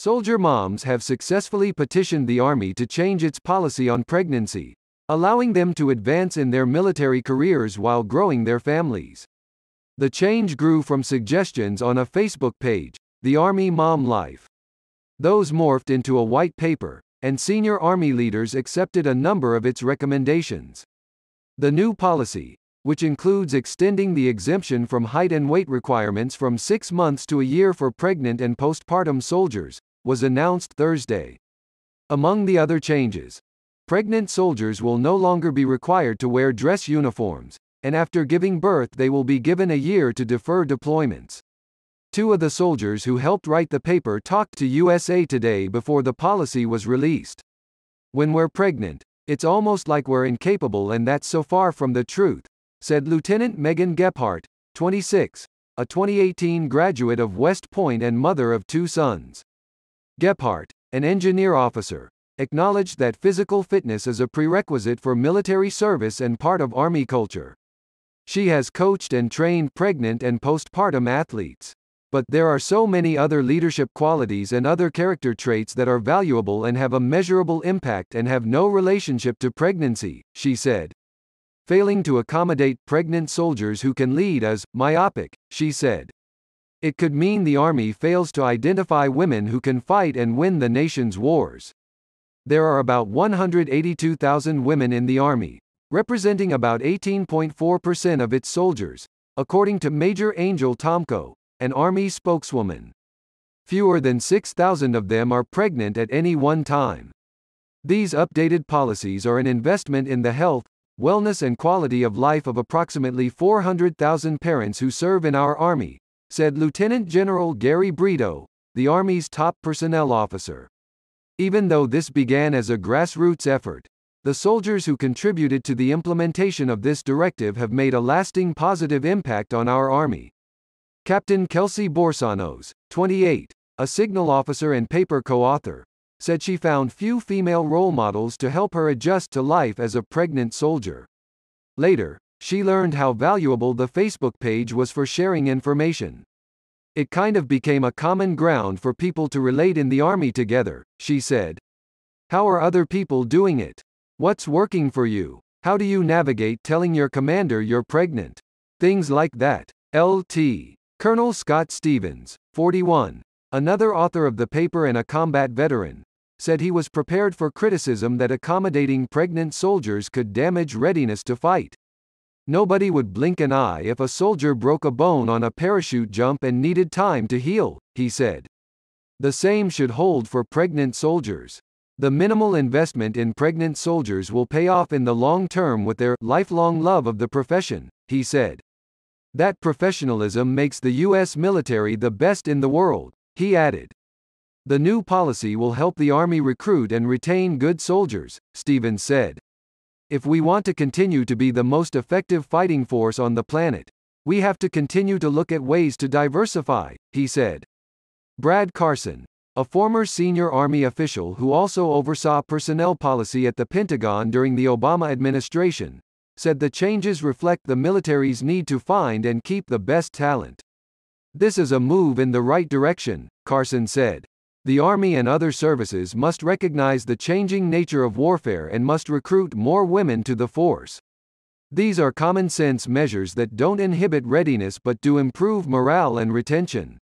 Soldier moms have successfully petitioned the Army to change its policy on pregnancy, allowing them to advance in their military careers while growing their families. The change grew from suggestions on a Facebook page, The Army Mom Life. Those morphed into a white paper, and senior Army leaders accepted a number of its recommendations. The new policy, which includes extending the exemption from height and weight requirements from 6 months to a year for pregnant and postpartum soldiers, was announced Thursday. Among the other changes, pregnant soldiers will no longer be required to wear dress uniforms, and after giving birth they will be given a year to defer deployments. 2 of the soldiers who helped write the paper talked to USA Today before the policy was released. "When we're pregnant, it's almost like we're incapable, and that's so far from the truth," said Lieutenant Megan Gephardt, 26, a 2018 graduate of West Point and mother of 2 sons. Gephardt, an engineer officer, acknowledged that physical fitness is a prerequisite for military service and part of Army culture. She has coached and trained pregnant and postpartum athletes. "But there are so many other leadership qualities and other character traits that are valuable and have a measurable impact and have no relationship to pregnancy," she said. "Failing to accommodate pregnant soldiers who can lead is myopic," she said. "It could mean the Army fails to identify women who can fight and win the nation's wars." There are about 182,000 women in the Army, representing about 18.4% of its soldiers, according to Major Angel Tomko, an Army spokeswoman. Fewer than 6,000 of them are pregnant at any one time. "These updated policies are an investment in the health, wellness and quality of life of approximately 400,000 parents who serve in our Army," said Lieutenant General Gary Brito, the Army's top personnel officer. Even though this began as a grassroots effort, the soldiers who contributed to the implementation of this directive have made a lasting positive impact on our Army. Captain Kelsey Borsanos, 28, a signal officer and paper co-author, said she found few female role models to help her adjust to life as a pregnant soldier. Later, she learned how valuable the Facebook page was for sharing information. "It kind of became a common ground for people to relate in the Army together," she said. "How are other people doing it? What's working for you? How do you navigate telling your commander you're pregnant? Things like that." Lt. Colonel Scott Stevens, 41, another author of the paper and a combat veteran, said he was prepared for criticism that accommodating pregnant soldiers could damage readiness to fight. "Nobody would blink an eye if a soldier broke a bone on a parachute jump and needed time to heal," he said. "The same should hold for pregnant soldiers. The minimal investment in pregnant soldiers will pay off in the long term with their lifelong love of the profession," he said. "That professionalism makes the U.S. military the best in the world," he added. "The new policy will help the Army recruit and retain good soldiers," Stevens said. "If we want to continue to be the most effective fighting force on the planet, we have to continue to look at ways to diversify," he said. Brad Carson, a former senior Army official who also oversaw personnel policy at the Pentagon during the Obama administration, said the changes reflect the military's need to find and keep the best talent. "This is a move in the right direction," Carson said. "The Army and other services must recognize the changing nature of warfare and must recruit more women to the force. These are common-sense measures that don't inhibit readiness but do improve morale and retention."